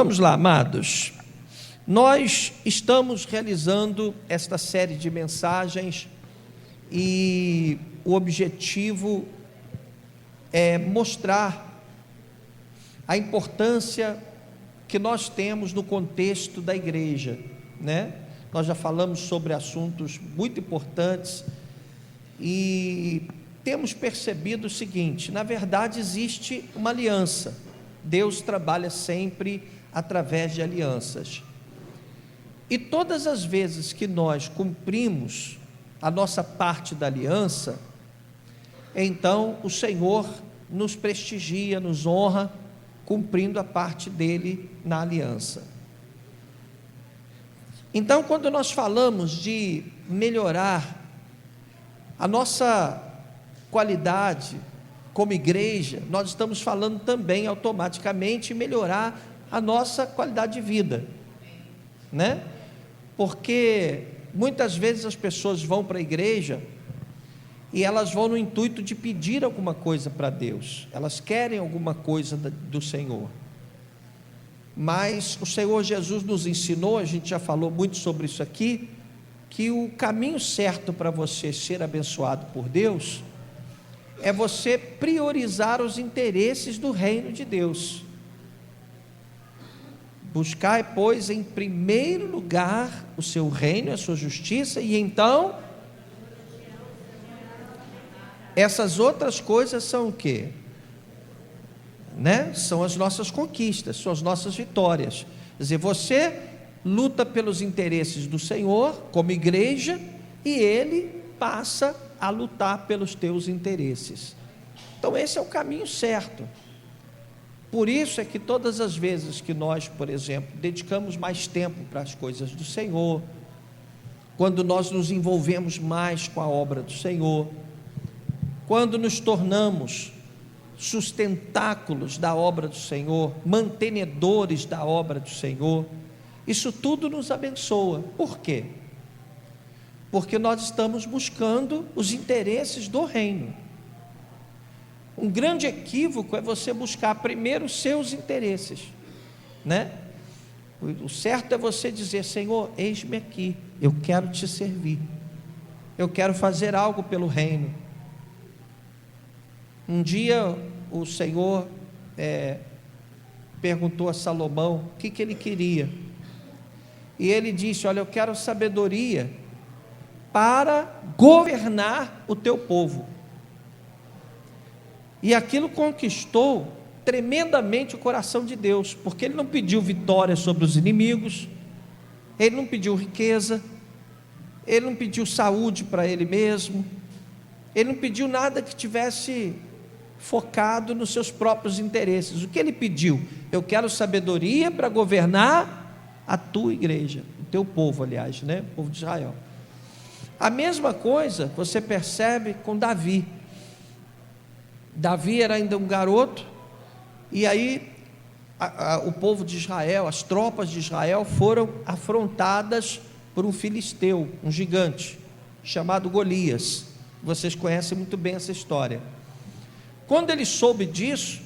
Vamos lá, amados. Nós estamos realizando esta série de mensagens e o objetivo é mostrar a importância que nós temos no contexto da igreja, né? Nós já falamos sobre assuntos muito importantes e temos percebido o seguinte: na verdade existe uma aliança. Deus trabalha sempre através de alianças. E todas as vezes que nós cumprimos a nossa parte da aliança, então o Senhor nos prestigia, nos honra, cumprindo a parte dele na aliança. Então, quando nós falamos de melhorar a nossa qualidade como igreja, nós estamos falando também automaticamente melhorar a nossa qualidade de vida, né? Porque muitas vezes as pessoas vão para a igreja e elas vão no intuito de pedir alguma coisa para Deus, elas querem alguma coisa do Senhor, mas o Senhor Jesus nos ensinou, a gente já falou muito sobre isso aqui, que o caminho certo para você ser abençoado por Deus é você priorizar os interesses do reino de Deus. Buscai, pois, em primeiro lugar o seu reino e a sua justiça, e então essas outras coisas são o quê? Né? São as nossas conquistas, são as nossas vitórias. Quer dizer, você luta pelos interesses do Senhor como igreja, e Ele passa a lutar pelos teus interesses. Então esse é o caminho certo. Por isso é que todas as vezes que nós, por exemplo, dedicamos mais tempo para as coisas do Senhor, quando nós nos envolvemos mais com a obra do Senhor, quando nos tornamos sustentáculos da obra do Senhor, mantenedores da obra do Senhor, isso tudo nos abençoa. Por quê? Porque nós estamos buscando os interesses do reino. Um grande equívoco é você buscar primeiro os seus interesses, né? O certo é você dizer: Senhor, eis-me aqui, eu quero te servir, eu quero fazer algo pelo reino. Um dia o Senhor perguntou a Salomão o que ele queria, e ele disse: olha, eu quero sabedoria para governar o teu povo. E aquilo conquistou tremendamente o coração de Deus, porque ele não pediu vitória sobre os inimigos, ele não pediu riqueza, ele não pediu saúde para ele mesmo, ele não pediu nada que tivesse focado nos seus próprios interesses. O que ele pediu? Eu quero sabedoria para governar a tua igreja, o teu povo, aliás, né? O povo de Israel. A mesma coisa você percebe com Davi. Davi era ainda um garoto, e aí o povo de Israel, as tropas de Israel foram afrontadas por um filisteu, um gigante, chamado Golias. Vocês conhecem muito bem essa história. Quando ele soube disso,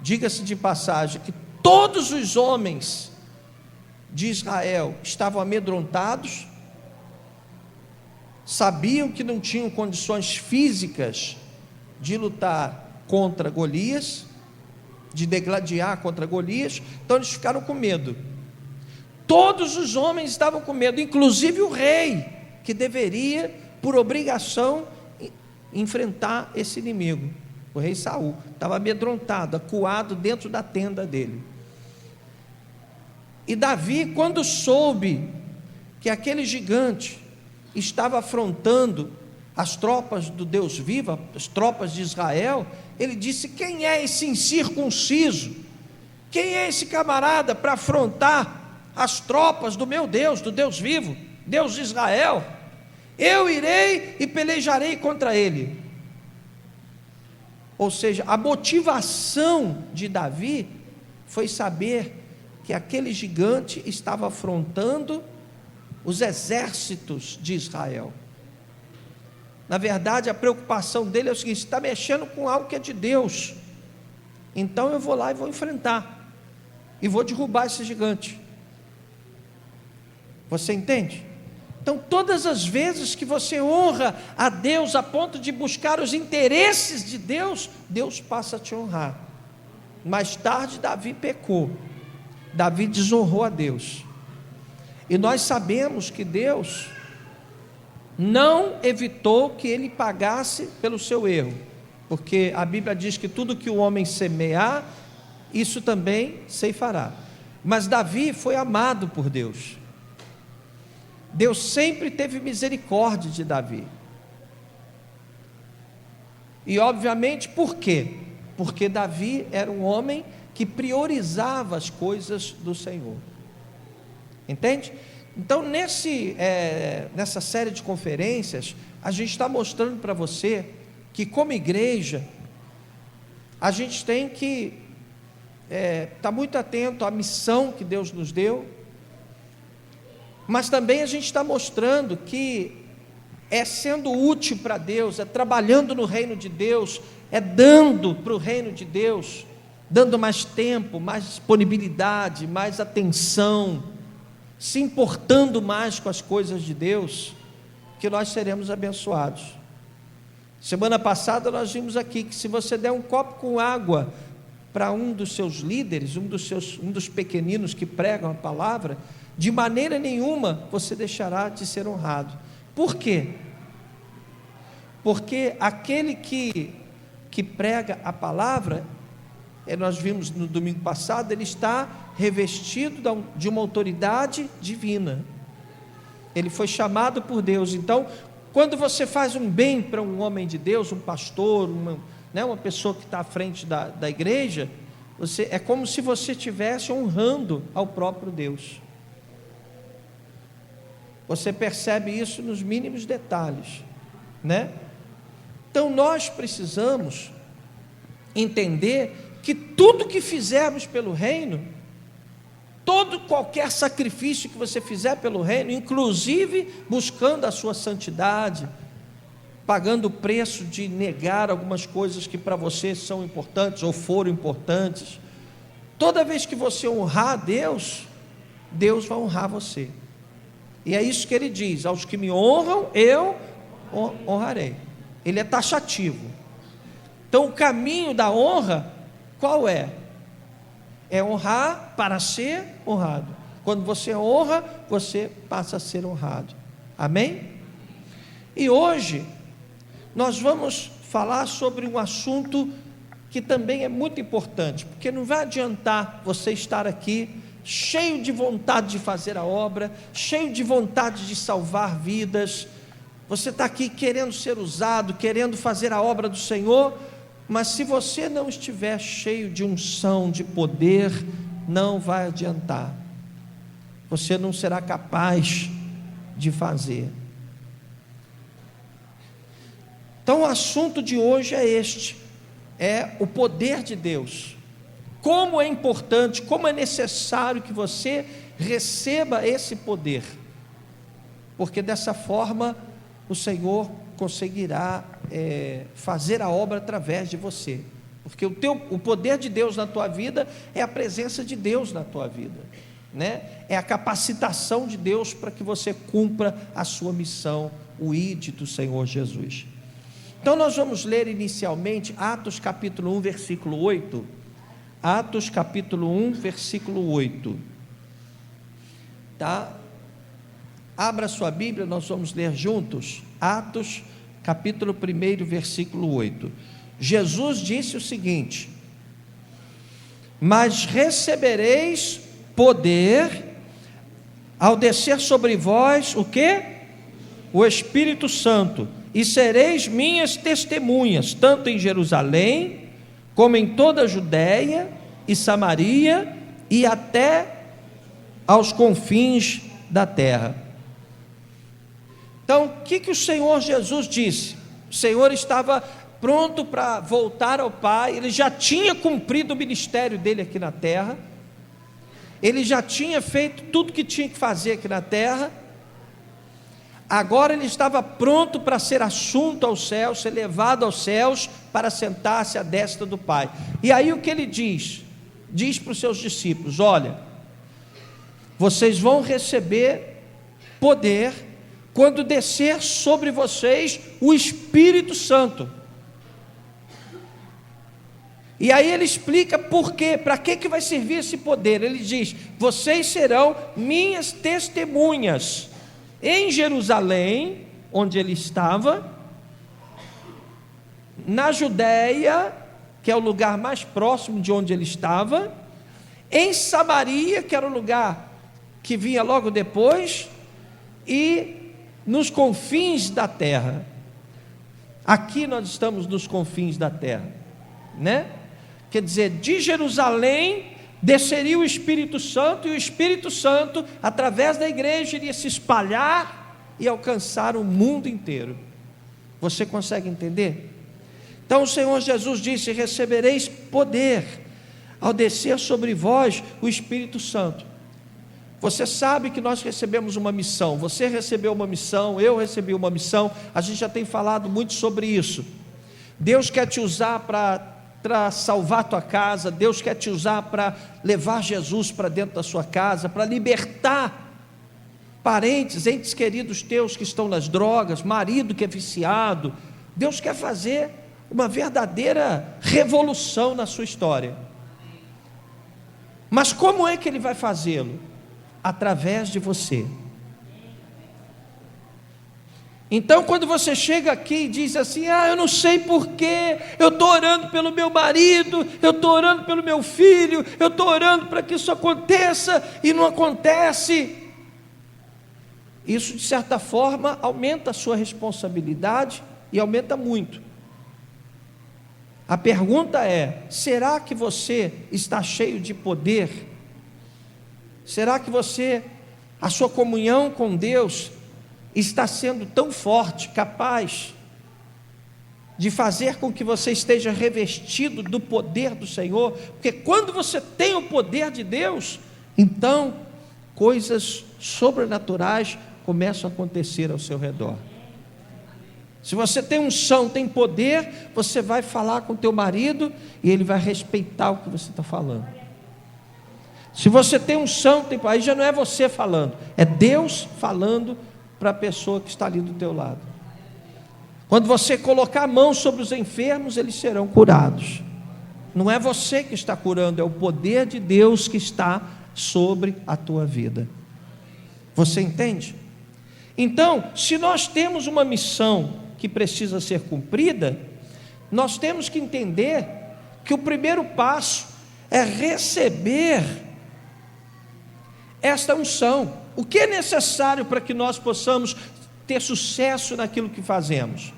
diga-se de passagem, que todos os homens de Israel estavam amedrontados, sabiam que não tinham condições físicas de lutar contra Golias, de degladiar contra Golias, então eles ficaram com medo. Todos os homens estavam com medo, inclusive o rei, que deveria, por obrigação, enfrentar esse inimigo. O rei Saul estava amedrontado, acuado dentro da tenda dele. E Davi, quando soube que aquele gigante estava afrontando as tropas do Deus vivo, as tropas de Israel, ele disse: quem é esse incircunciso? Quem é esse camarada para afrontar as tropas do meu Deus, do Deus vivo, Deus de Israel? Eu irei e pelejarei contra ele. Ou seja, a motivação de Davi foi saber que aquele gigante estava afrontando os exércitos de Israel. Na verdade, a preocupação dele é o seguinte: está mexendo com algo que é de Deus, então eu vou lá e vou enfrentar. e vou derrubar esse gigante. Você entende? Então, todas as vezes que você honra a Deus a ponto de buscar os interesses de Deus, Deus passa a te honrar. Mais tarde, Davi pecou. Davi desonrou a Deus. E nós sabemos que Deus não evitou que ele pagasse pelo seu erro, porque a Bíblia diz que tudo que o homem semear, isso também ceifará. Mas Davi foi amado por Deus. Deus sempre teve misericórdia de Davi. E obviamente, por quê? Porque Davi era um homem que priorizava as coisas do Senhor. Entende? Então, nessa série de conferências, a gente está mostrando para você que, como igreja, a gente tem que estar muito atento à missão que Deus nos deu, mas também a gente está mostrando que é sendo útil para Deus, é trabalhando no reino de Deus, é dando para o reino de Deus, dando mais tempo, mais disponibilidade, mais atenção, se importando mais com as coisas de Deus, que nós seremos abençoados. Semana passada nós vimos aqui que se você der um copo com água para um dos seus líderes, um dos pequeninos que pregam a palavra, de maneira nenhuma você deixará de ser honrado. Por quê? Porque aquele que prega a palavra, nós vimos no domingo passado, ele está revestido de uma autoridade divina. Ele foi chamado por Deus. Então, quando você faz um bem para um homem de Deus, um pastor, uma pessoa que está à frente da igreja, é como se você estivesse honrando ao próprio Deus. Você percebe isso nos mínimos detalhes, né? Então nós precisamos entender que tudo que fizermos pelo reino, qualquer sacrifício que você fizer pelo reino, inclusive buscando a sua santidade, pagando o preço de negar algumas coisas que para você são importantes ou foram importantes, toda vez que você honrar a Deus, Deus vai honrar você. E é isso que ele diz: aos que me honram, eu honrarei. Ele é taxativo. Então o caminho da honra, qual é? É honrar para ser honrado. Quando você honra, você passa a ser honrado. Amém? E hoje nós vamos falar sobre um assunto que também é muito importante, porque não vai adiantar você estar aqui cheio de vontade de fazer a obra, cheio de vontade de salvar vidas. Você está aqui querendo ser usado, querendo fazer a obra do Senhor, mas se você não estiver cheio de unção, de poder, não vai adiantar. Você não será capaz de fazer. Então o assunto de hoje é este: é o poder de Deus. Como é importante, como é necessário que você receba esse poder, porque dessa forma o Senhor conseguirá fazer a obra através de você, porque o poder de Deus na tua vida é a presença de Deus na tua vida, né? É a capacitação de Deus para que você cumpra a sua missão, o ID do Senhor Jesus. Então nós vamos ler inicialmente Atos capítulo 1, versículo 8, Atos capítulo 1, versículo 8, tá? Abra sua Bíblia, nós vamos ler juntos, Atos capítulo 1, versículo 8, Jesus disse o seguinte: mas recebereis poder, ao descer sobre vós, o quê? O Espírito Santo, e sereis minhas testemunhas, tanto em Jerusalém, como em toda a Judéia e Samaria, e até aos confins da terra. Então, o que o Senhor Jesus disse? O Senhor estava pronto para voltar ao Pai, ele já tinha cumprido o ministério dele aqui na terra, ele já tinha feito tudo que tinha que fazer aqui na terra, agora ele estava pronto para ser assunto aos céus, ser levado aos céus, para sentar-se à destra do Pai. E aí o que ele diz? diz para os seus discípulos: olha, vocês vão receber poder quando descer sobre vocês o Espírito Santo. E aí ele explica por quê, para que vai servir esse poder. Ele diz: vocês serão minhas testemunhas em Jerusalém, onde ele estava, na Judéia, que é o lugar mais próximo de onde ele estava, em Samaria, que era o lugar que vinha logo depois, e nos confins da terra. Aqui nós estamos nos confins da terra, né? Quer dizer, de Jerusalém desceria o Espírito Santo, e o Espírito Santo, através da igreja, iria se espalhar e alcançar o mundo inteiro. Você consegue entender? Então o Senhor Jesus disse: recebereis poder ao descer sobre vós o Espírito Santo. Você sabe que nós recebemos uma missão, você recebeu uma missão, eu recebi uma missão, a gente já tem falado muito sobre isso. Deus quer te usar para salvar a tua casa, Deus quer te usar para levar Jesus para dentro da sua casa, para libertar parentes, entes queridos teus que estão nas drogas, marido que é viciado. Deus quer fazer uma verdadeira revolução na sua história. Mas como é que Ele vai fazê-lo? Através de você. Então, quando você chega aqui e diz assim: eu não sei porquê, eu estou orando pelo meu marido, eu estou orando pelo meu filho, eu estou orando para que isso aconteça e não acontece. Isso, de certa forma, aumenta a sua responsabilidade e aumenta muito. A pergunta é: será que você está cheio de poder? Será que a sua comunhão com Deus está sendo tão forte, capaz de fazer com que você esteja revestido do poder do Senhor? Porque quando você tem o poder de Deus, então coisas sobrenaturais começam a acontecer ao seu redor. Se você tem unção, tem poder, você vai falar com teu marido e ele vai respeitar o que você está falando. Se você tem unção, aí já não é você falando, é Deus falando para a pessoa que está ali do teu lado. Quando você colocar a mão sobre os enfermos, eles serão curados. Não é você que está curando, é o poder de Deus que está sobre a tua vida. Você entende? Então, se nós temos uma missão que precisa ser cumprida, nós temos que entender que o primeiro passo é receber esta unção. O que é necessário para que nós possamos ter sucesso naquilo que fazemos?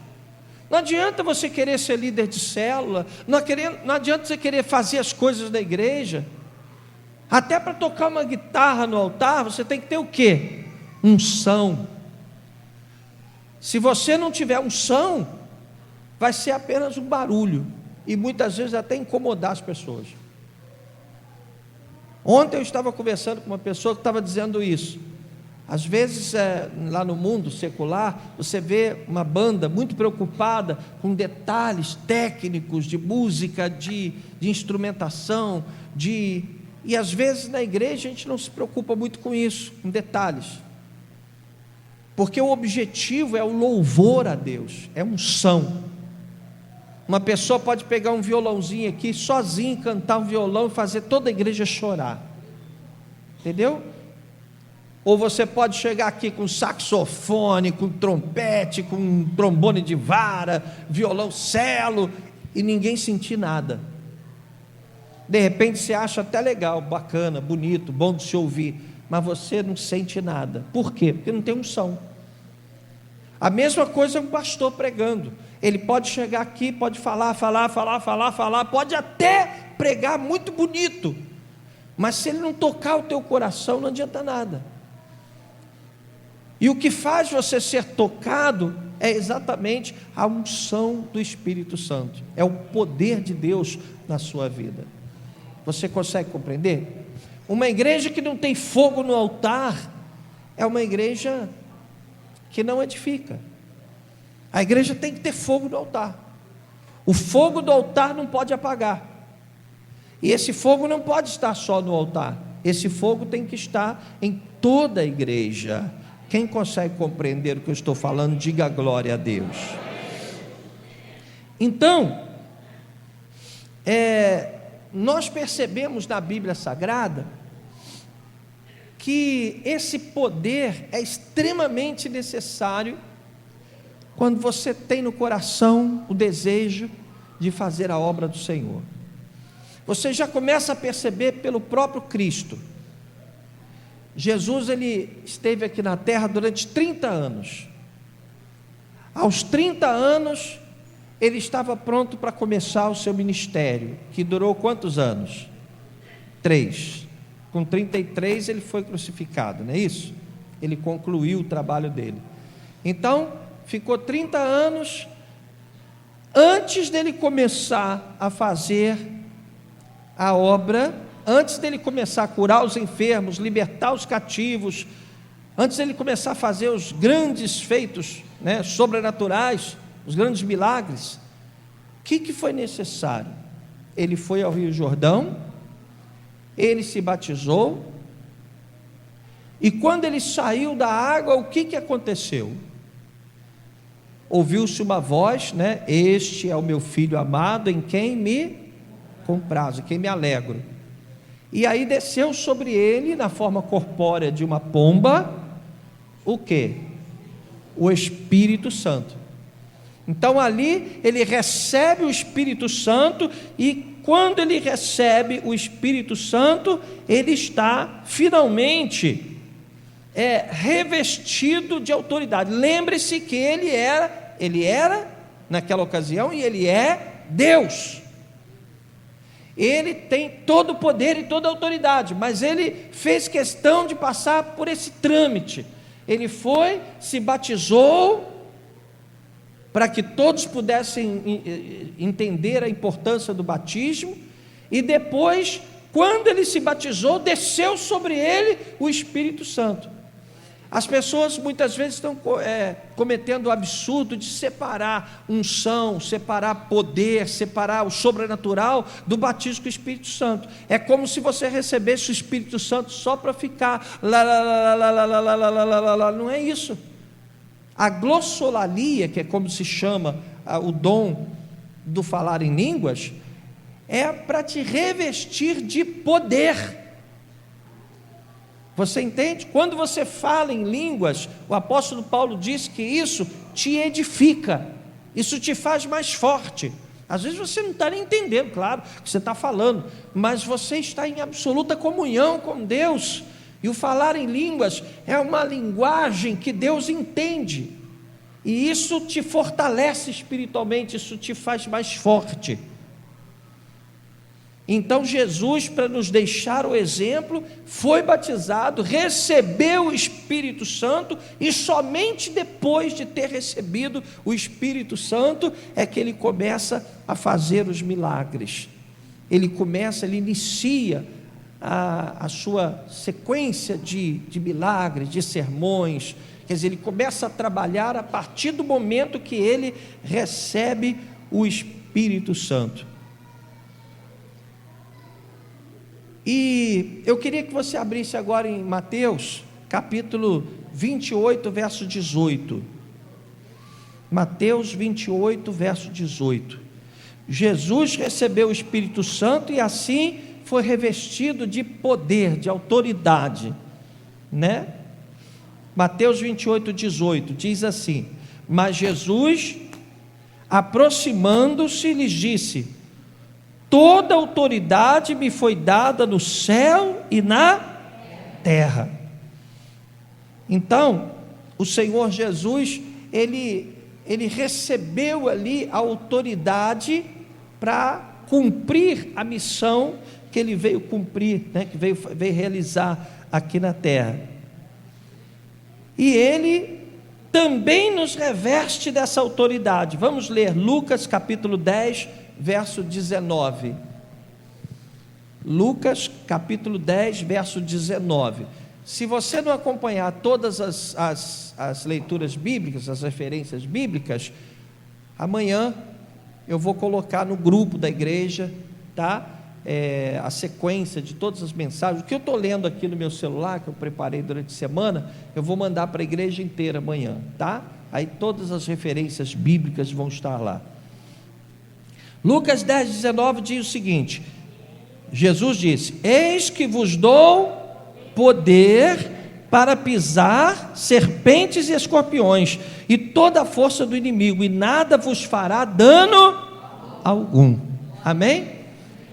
Não adianta você querer ser líder de célula, não adianta você querer fazer as coisas da igreja. Até para tocar uma guitarra no altar, você tem que ter o quê? Unção. Se você não tiver unção, vai ser apenas um barulho, e muitas vezes até incomodar as pessoas. Ontem eu estava conversando com uma pessoa que estava dizendo isso. Às vezes, lá no mundo secular, você vê uma banda muito preocupada com detalhes técnicos de música, de instrumentação, e às vezes na igreja a gente não se preocupa muito com isso, com detalhes, porque o objetivo é o louvor a Deus, é unção. Uma pessoa pode pegar um violãozinho aqui, sozinho, cantar um violão e fazer toda a igreja chorar, entendeu? Ou você pode chegar aqui com saxofone, com trompete, com trombone de vara, violão cello, e ninguém sentir nada. De repente você acha até legal, bacana, bonito, bom de se ouvir, mas você não sente nada. Por quê? Porque não tem unção. A mesma coisa um pastor pregando. Ele pode chegar aqui, pode falar, pode até pregar muito bonito, mas se ele não tocar o teu coração, não adianta nada. E o que faz você ser tocado é exatamente a unção do Espírito Santo, é o poder de Deus na sua vida. Você consegue compreender? Uma igreja que não tem fogo no altar é uma igreja que não edifica. A igreja tem que ter fogo no altar. O fogo do altar não pode apagar. E esse fogo não pode estar só no altar, esse fogo tem que estar em toda a igreja. Quem consegue compreender o que eu estou falando, diga glória a Deus. Então, nós percebemos na Bíblia Sagrada que esse poder é extremamente necessário quando você tem no coração o desejo de fazer a obra do Senhor. Você já começa a perceber pelo próprio Cristo. Jesus, ele esteve aqui na terra durante 30 anos. Aos 30 anos, ele estava pronto para começar o seu ministério, que durou quantos anos? 3. Com 33 ele foi crucificado, não é isso? Ele concluiu o trabalho dele. Então, ficou 30 anos, antes dele começar a fazer a obra, antes dele começar a curar os enfermos, libertar os cativos, antes dele começar a fazer os grandes feitos, sobrenaturais, os grandes milagres, o que foi necessário? Ele foi ao Rio Jordão, ele se batizou, e quando ele saiu da água, o que aconteceu? Ouviu-se uma voz, este é o meu filho amado, em quem me comprazo, em quem me alegro. E aí desceu sobre ele, na forma corpórea de uma pomba, o quê? O Espírito Santo. Então ali ele recebe o Espírito Santo, e quando ele recebe o Espírito Santo, ele está finalmente revestido de autoridade. Lembre-se que ele era naquela ocasião, e ele é Deus. Ele tem todo o poder e toda a autoridade, mas ele fez questão de passar por esse trâmite. Ele foi, se batizou, para que todos pudessem entender a importância do batismo, e depois, quando ele se batizou, desceu sobre ele o Espírito Santo. As pessoas muitas vezes estão cometendo o absurdo de separar unção, separar poder, separar o sobrenatural do batismo com o Espírito Santo. É como se você recebesse o Espírito Santo só para ficar lá. Não é isso. A glossolalia, que é como se chama o dom do falar em línguas, é para te revestir de poder. Você entende? Quando você fala em línguas, o apóstolo Paulo diz que isso te edifica, isso te faz mais forte. Às vezes você não está nem entendendo, claro, o que você está falando, mas você está em absoluta comunhão com Deus, e o falar em línguas é uma linguagem que Deus entende, e isso te fortalece espiritualmente, isso te faz mais forte. Então Jesus, para nos deixar o exemplo, foi batizado, recebeu o Espírito Santo, e somente depois de ter recebido o Espírito Santo é que ele começa a fazer os milagres. Ele inicia a sua sequência de milagres, de sermões. Quer dizer, ele começa a trabalhar a partir do momento que ele recebe o Espírito Santo. E eu queria que você abrisse agora em Mateus, capítulo 28, verso 18. Mateus 28, verso 18. Jesus recebeu o Espírito Santo e assim foi revestido de poder, de autoridade, Mateus 28, 18, diz assim: mas Jesus, aproximando-se, lhes disse: toda autoridade me foi dada no céu e na terra. Então, o Senhor Jesus, ele recebeu ali a autoridade para cumprir a missão que ele veio cumprir, que veio realizar aqui na terra. E ele também nos reveste dessa autoridade. Vamos ler Lucas capítulo 10, verso 19. Lucas capítulo 10, verso 19. Se você não acompanhar todas as leituras bíblicas, as referências bíblicas, amanhã eu vou colocar no grupo da igreja, tá? a sequência de todas as mensagens. O que eu estou lendo aqui no meu celular, que eu preparei durante a semana, eu vou mandar para a igreja inteira amanhã, tá? Aí todas as referências bíblicas vão estar lá. Lucas 10:19 diz o seguinte: Jesus disse: eis que vos dou poder para pisar serpentes e escorpiões e toda a força do inimigo, e nada vos fará dano algum. Amém?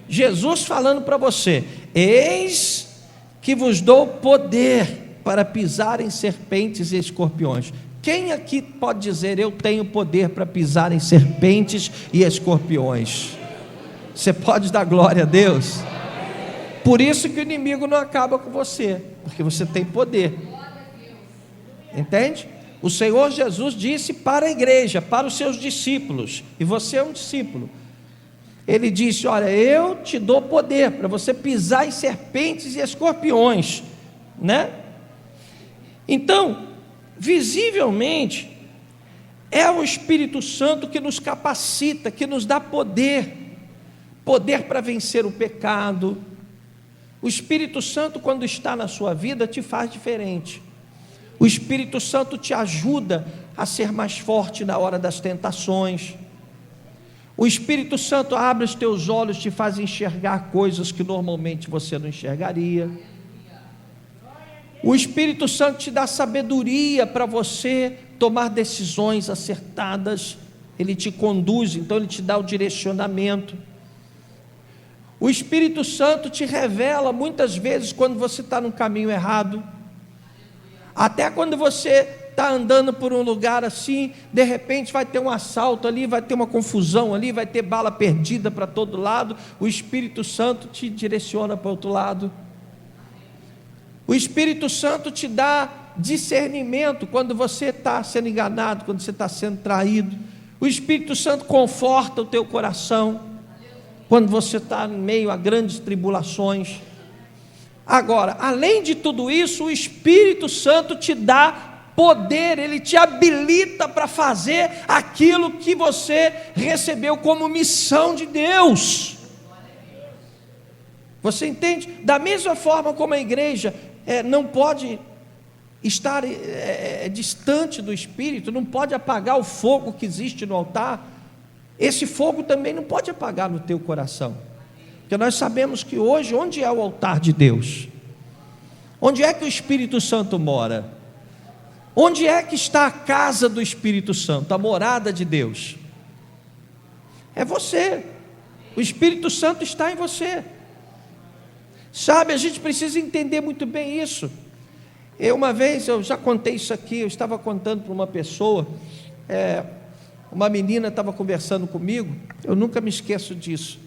Jesus falando para você: eis que vos dou poder para pisar em serpentes e escorpiões. Quem aqui pode dizer: eu tenho poder para pisar em serpentes e escorpiões? Você pode dar glória a Deus? Por isso que o inimigo não acaba com você, porque você tem poder. Entende? O Senhor Jesus disse para a igreja, para os seus discípulos, e você é um discípulo. Ele disse: olha, eu te dou poder para você pisar em serpentes e escorpiões, né? Então, visivelmente, é o Espírito Santo que nos capacita, que nos dá poder para vencer o pecado. O Espírito Santo, quando está na sua vida, te faz diferente. O Espírito Santo te ajuda a ser mais forte na hora das tentações. O Espírito Santo abre os teus olhos, te faz enxergar coisas que normalmente você não enxergaria. O Espírito Santo te dá sabedoria para você tomar decisões acertadas. Ele te conduz, então ele te dá o direcionamento. O Espírito Santo te revela muitas vezes quando você está no caminho errado. Até quando você está andando por um lugar assim, de repente vai ter um assalto ali, vai ter uma confusão ali, vai ter bala perdida para todo lado, o Espírito Santo te direciona para o outro lado. O Espírito Santo te dá discernimento quando você está sendo enganado, quando você está sendo traído. O Espírito Santo conforta o teu coração quando você está em meio a grandes tribulações. Agora, além de tudo isso, o Espírito Santo te dá poder, ele te habilita para fazer aquilo que você recebeu como missão de Deus. Você entende? Da mesma forma como a igreja não pode estar distante do Espírito, não pode apagar o fogo que existe no altar, esse fogo também não pode apagar no teu coração, porque nós sabemos que hoje, onde é o altar de Deus? Onde é que o Espírito Santo mora? Onde é que está a casa do Espírito Santo, a morada de Deus? É você. O Espírito Santo está em você. Sabe, a gente precisa entender muito bem isso. Uma vez, eu já contei isso aqui, eu estava contando para uma pessoa, uma menina estava conversando comigo, eu nunca me esqueço disso.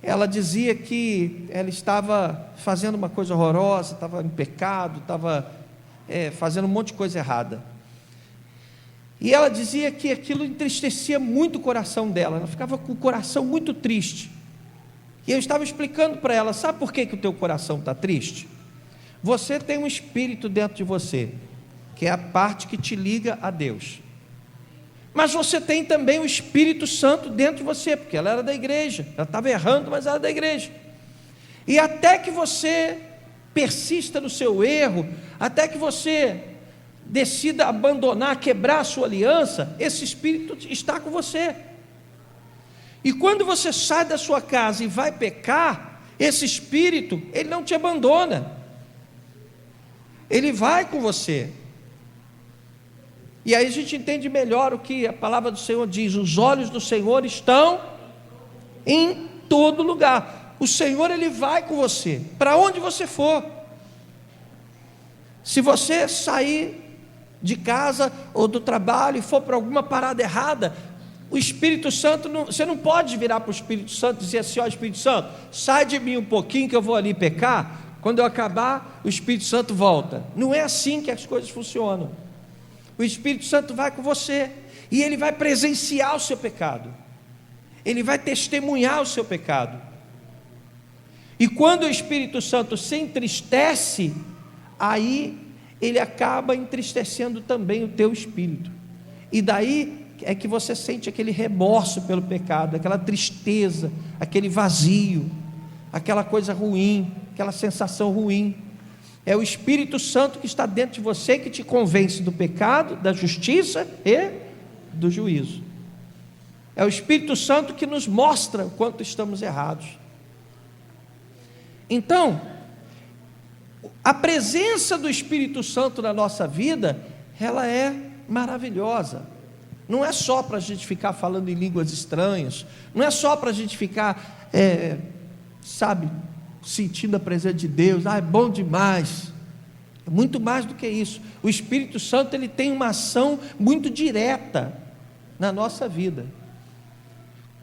Ela dizia que ela estava fazendo uma coisa horrorosa, estava em pecado, estava fazendo um monte de coisa errada. E ela dizia que aquilo entristecia muito o coração dela, ela ficava com o coração muito triste. E eu estava explicando para ela: sabe por que o teu coração está triste? Você tem um espírito dentro de você, que é a parte que te liga a Deus. Mas você tem também o Espírito Santo dentro de você, porque ela era da igreja, ela estava errando, mas era da igreja. E até que você persista no seu erro, até que você decida abandonar, quebrar a sua aliança, esse Espírito está com você. E quando você sai da sua casa e vai pecar, esse Espírito, ele não te abandona, ele vai com você. E aí a gente entende melhor o que a palavra do Senhor diz: os olhos do Senhor estão em todo lugar. O Senhor, ele vai com você, para onde você for. Se você sair de casa ou do trabalho e for para alguma parada errada, o Espírito Santo, você não pode virar para o Espírito Santo e dizer assim: ó, Espírito Santo, sai de mim um pouquinho que eu vou ali pecar, quando eu acabar o Espírito Santo volta. Não é assim que as coisas funcionam. O Espírito Santo vai com você, e ele vai presenciar o seu pecado, ele vai testemunhar o seu pecado. E quando o Espírito Santo se entristece, aí ele acaba entristecendo também o teu espírito, e daí é que você sente aquele remorso pelo pecado, aquela tristeza, aquele vazio, aquela coisa ruim, aquela sensação ruim. É o Espírito Santo que está dentro de você, que te convence do pecado, da justiça e do juízo. É o Espírito Santo que nos mostra o quanto estamos errados. Então, a presença do Espírito Santo na nossa vida, ela é maravilhosa. Não é só para a gente ficar falando em línguas estranhas, não é só para a gente ficar, sentindo a presença de Deus, é bom demais. É muito mais do que isso. O Espírito Santo, ele tem uma ação muito direta na nossa vida.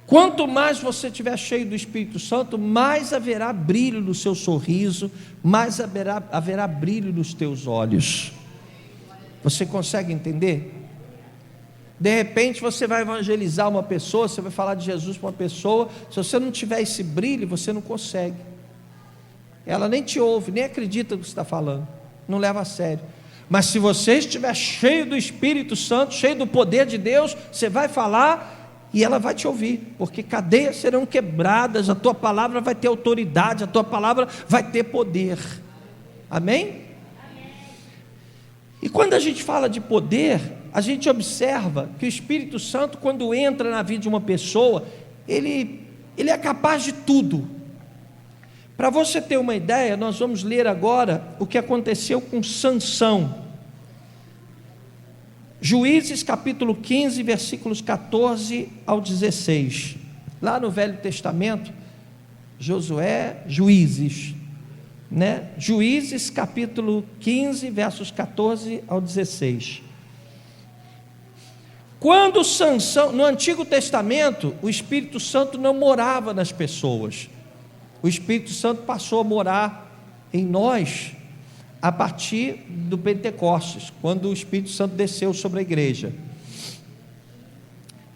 Quanto mais você estiver cheio do Espírito Santo, mais haverá brilho no seu sorriso, mais haverá brilho nos teus olhos. Você consegue entender? De repente você vai evangelizar uma pessoa, você vai falar de Jesus para uma pessoa, se você não tiver esse brilho, você não consegue. Ela nem te ouve, nem acredita no que você está falando, não leva a sério. Mas se você estiver cheio do Espírito Santo, cheio do poder de Deus, você vai falar e ela vai te ouvir, porque cadeias serão quebradas, a tua palavra vai ter autoridade, a tua palavra vai ter poder. Amém? E quando a gente fala de poder, a gente observa que o Espírito Santo, quando entra na vida de uma pessoa, ele é capaz de tudo. Para você ter uma ideia, nós vamos ler agora o que aconteceu com Sansão. Juízes capítulo 15, versículos 14 ao 16. Lá no Velho Testamento, Juízes capítulo 15, versos 14 ao 16. Quando Sansão, no Antigo Testamento, o Espírito Santo não morava nas pessoas. O Espírito Santo passou a morar em nós a partir do Pentecostes, quando o Espírito Santo desceu sobre a igreja.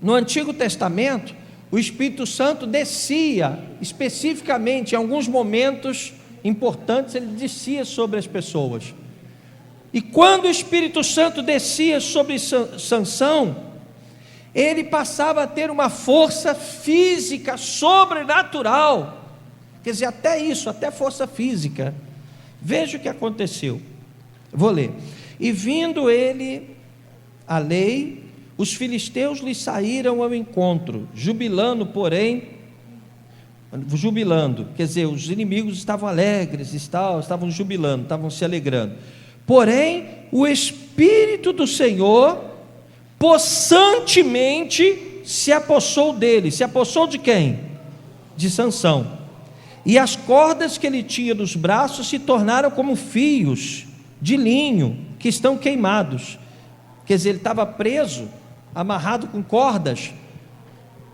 No Antigo Testamento, o Espírito Santo descia, especificamente em alguns momentos importantes, ele descia sobre as pessoas. E quando o Espírito Santo descia sobre Sansão, ele passava a ter uma força física sobrenatural. Quer dizer, até isso, até força física. Veja o que aconteceu. Vou ler. E vindo ele a lei, os filisteus lhe saíram ao encontro, jubilando, quer dizer, os inimigos estavam alegres, estavam jubilando, estavam se alegrando. Porém, o Espírito do Senhor possantemente se apossou dele. Se apossou de quem? De Sansão. E as cordas que ele tinha nos braços se tornaram como fios de linho que estão queimados. Quer dizer, ele estava preso, amarrado com cordas,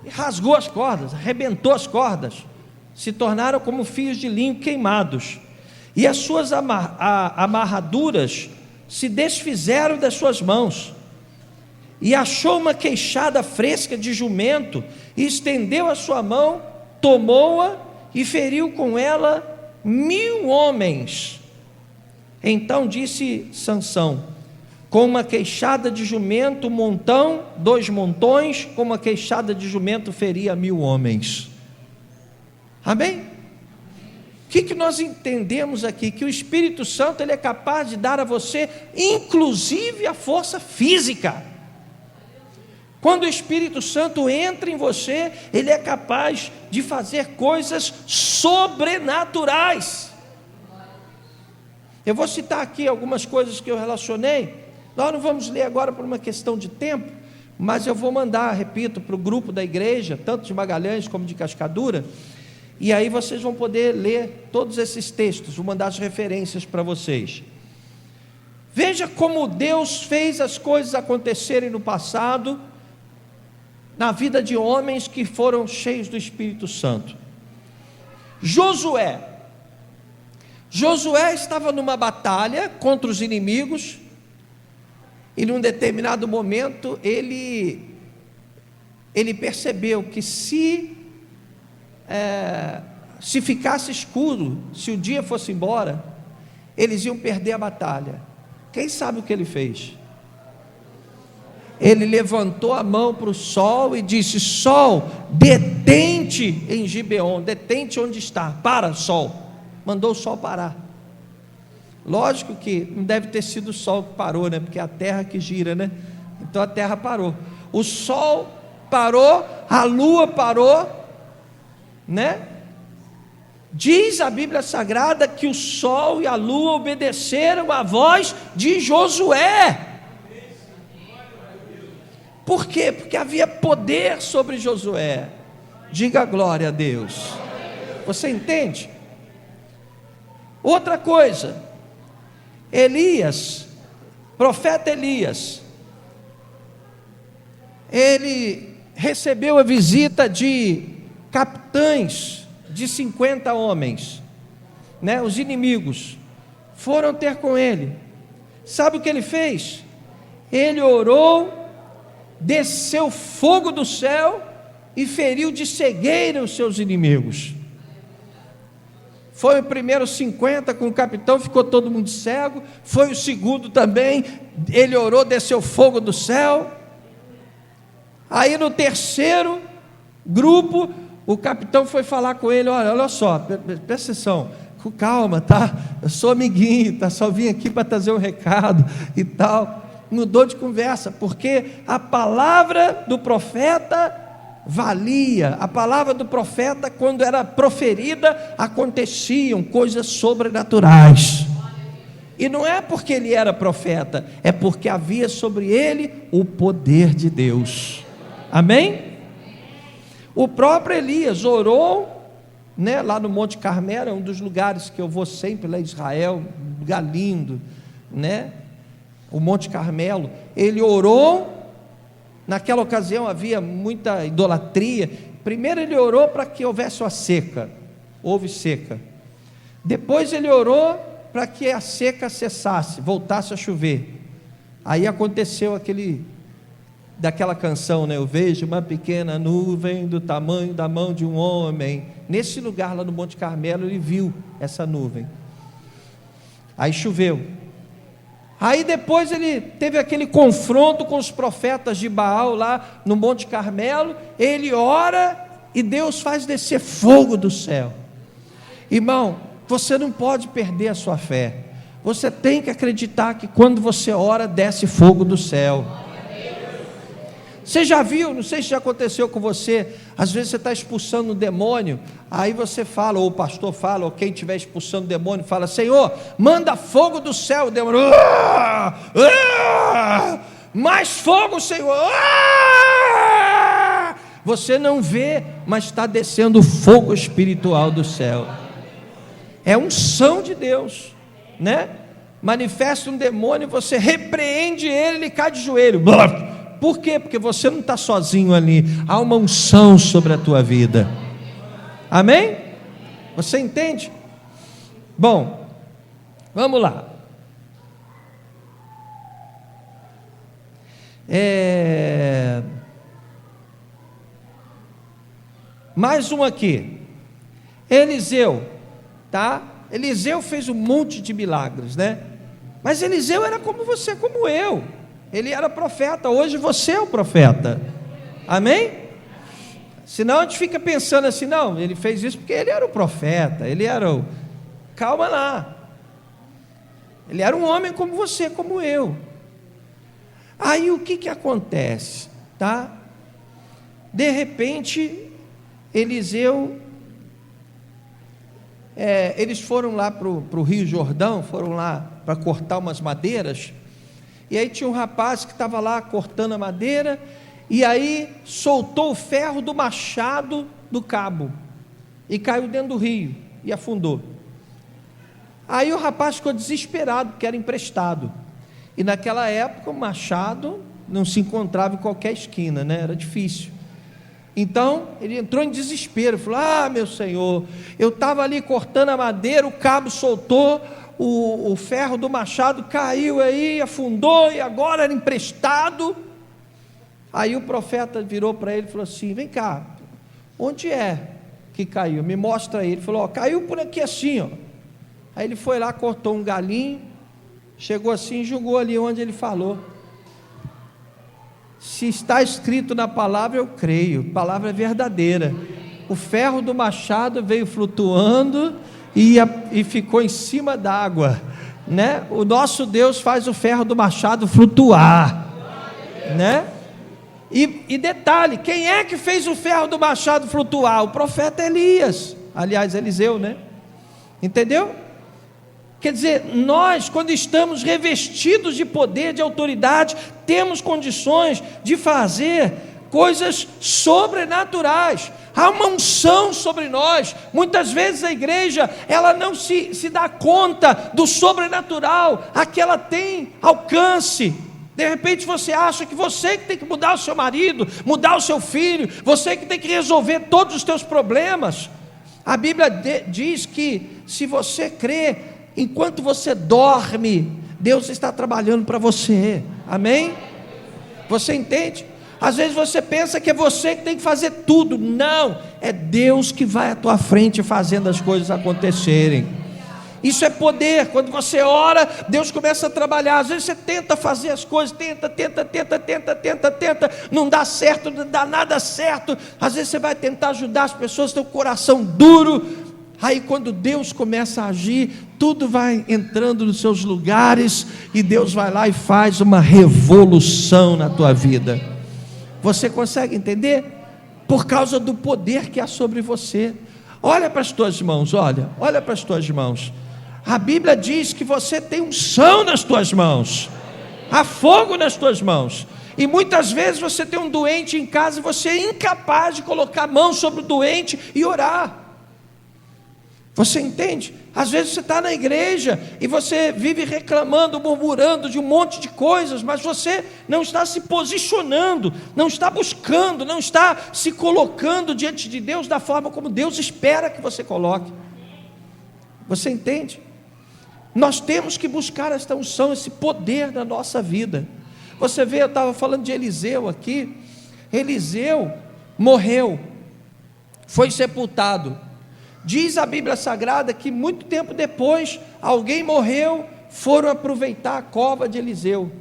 e rasgou as cordas, arrebentou as cordas, se tornaram como fios de linho queimados, e as suas amarraduras se desfizeram das suas mãos. E achou uma queixada fresca de jumento, e estendeu a sua mão, tomou-a e feriu com ela 1000 homens. Então disse Sansão: com uma queixada de jumento, 1 montão, 2 montões, com uma queixada de jumento feria 1000 homens. Amém? O que nós entendemos aqui? Que o Espírito Santo, ele é capaz de dar a você, inclusive, a força física. Quando o Espírito Santo entra em você, ele é capaz de fazer coisas sobrenaturais. Eu vou citar aqui algumas coisas que eu relacionei. Nós não vamos ler agora por uma questão de tempo, mas eu vou mandar, repito, para o grupo da igreja, tanto de Magalhães como de Cascadura, e aí vocês vão poder ler todos esses textos, vou mandar as referências para vocês. Veja como Deus fez as coisas acontecerem no passado, na vida de homens que foram cheios do Espírito Santo. Josué estava numa batalha contra os inimigos, e num determinado momento ele percebeu que se ficasse escuro, se o dia fosse embora, eles iam perder a batalha. Quem sabe o que ele fez? ele levantou a mão para o sol e disse: sol, detente em Gibeon, detente onde está, para, sol. Mandou o sol parar. Lógico que não deve ter sido o sol que parou, né? Porque é a terra que gira, né? Então a terra parou, o sol parou, a lua parou, né? Diz a Bíblia Sagrada que o sol e a lua obedeceram à voz de Josué. Por quê? Porque havia poder sobre Josué. Diga glória a Deus. Você entende? Outra coisa, Elias, profeta Elias, ele recebeu a visita de capitães de 50 homens, né? Os inimigos foram ter com ele. Sabe o que ele fez? Ele orou, desceu fogo do céu e feriu de cegueira os seus inimigos. Foi o primeiro 50 com o capitão, ficou todo mundo cego. Foi o segundo também, ele orou, desceu fogo do céu. Aí no terceiro grupo, o capitão foi falar com ele: olha só, presta atenção, com calma, tá? Eu sou amiguinho, tá? Só vim aqui para trazer um recado e tal. Mudou de conversa, porque a palavra do profeta valia. A palavra do profeta, quando era proferida, aconteciam coisas sobrenaturais. E não é porque ele era profeta, é porque havia sobre ele o poder de Deus. Amém? O próprio Elias orou, né, lá no Monte Carmelo, é um dos lugares que eu vou sempre lá em Israel, um lugar lindo, né? O Monte Carmelo. Ele orou. Naquela ocasião havia muita idolatria. Primeiro ele orou para que houvesse uma seca, houve seca. Depois ele orou para que a seca cessasse, voltasse a chover. Aí aconteceu daquela canção, né? Eu vejo uma pequena nuvem do tamanho da mão de um homem. Nesse lugar lá no Monte Carmelo ele viu essa nuvem. Aí choveu. Aí depois ele teve aquele confronto com os profetas de Baal lá no Monte Carmelo. Ele ora e Deus faz descer fogo do céu. Irmão, você não pode perder a sua fé. Você tem que acreditar que quando você ora, desce fogo do céu. Você já viu, não sei se já aconteceu com você, às vezes você está expulsando um demônio, aí você fala, ou o pastor fala, ou quem estiver expulsando o demônio, fala: Senhor, manda fogo do céu. O demônio: mais fogo, Senhor. Você não vê, mas está descendo fogo espiritual do céu. É unção de Deus, né? Manifesta um demônio, você repreende ele cai de joelho. Por quê? Porque você não está sozinho ali, há uma unção sobre a tua vida. Amém? Você entende? Bom, vamos lá. Mais um aqui. Eliseu, tá? Eliseu fez um monte de milagres, né? Mas Eliseu era como você, como eu. Ele era profeta, hoje você é o profeta. Amém? Senão a gente fica pensando assim: não, ele fez isso porque ele era o profeta, ele era o... Calma lá. Ele era um homem como você, como eu. Aí o que acontece? Tá? De repente, Eliseu... eles foram lá para o Rio Jordão, foram lá para cortar umas madeiras. E aí tinha um rapaz que estava lá cortando a madeira, e aí soltou o ferro do machado do cabo, e caiu dentro do rio, e afundou. Aí o rapaz ficou desesperado, porque era emprestado, e naquela época o machado não se encontrava em qualquer esquina, né? Era difícil. Então ele entrou em desespero, falou: meu Senhor, eu estava ali cortando a madeira, o cabo soltou, o ferro do machado caiu aí, afundou, e agora era emprestado. Aí o profeta virou para ele e falou assim: vem cá, onde é que caiu? Me mostra aí. Ele falou: caiu por aqui assim, ó. Aí ele foi lá, cortou um galinho, chegou assim e jogou ali onde ele falou. Se está escrito na palavra, eu creio, a palavra é verdadeira. O ferro do machado veio flutuando e ficou em cima d'água, né? O nosso Deus faz o ferro do machado flutuar, né? E detalhe, quem é que fez o ferro do machado flutuar? O profeta Elias, aliás, Eliseu, né? Entendeu? Quer dizer, nós, quando estamos revestidos de poder, de autoridade, temos condições de fazer coisas sobrenaturais. Há uma unção sobre nós. Muitas vezes a igreja, ela não se dá conta do sobrenatural a que ela tem alcance. De repente você acha que você que tem que mudar o seu marido, mudar o seu filho, você que tem que resolver todos os teus problemas. A Bíblia diz que se você crê, enquanto você dorme, Deus está trabalhando para você. Amém? Você entende? Às vezes você pensa que é você que tem que fazer tudo. Não, é Deus que vai à tua frente fazendo as coisas acontecerem. Isso é poder. Quando você ora, Deus começa a trabalhar. Às vezes você tenta fazer as coisas, tenta, não dá certo, não dá nada certo. Às vezes você vai tentar ajudar as pessoas, tem o coração duro. Aí quando Deus começa a agir, tudo vai entrando nos seus lugares, e Deus vai lá e faz uma revolução na tua vida. Você consegue entender? Por causa do poder que há sobre você. Olha para as tuas mãos, olha para as tuas mãos. A Bíblia diz que você tem unção nas tuas mãos, há fogo nas tuas mãos. E muitas vezes você tem um doente em casa e você é incapaz de colocar a mão sobre o doente e orar. Você entende? Às vezes você está na igreja e você vive reclamando, murmurando de um monte de coisas, mas você não está se posicionando, não está buscando, não está se colocando diante de Deus da forma como Deus espera que você coloque. Você entende? Nós temos que buscar esta unção, esse poder na nossa vida. Você vê, eu estava falando de Eliseu aqui. Eliseu morreu, foi sepultado. Diz a Bíblia Sagrada que muito tempo depois, alguém morreu, foram aproveitar a cova de Eliseu,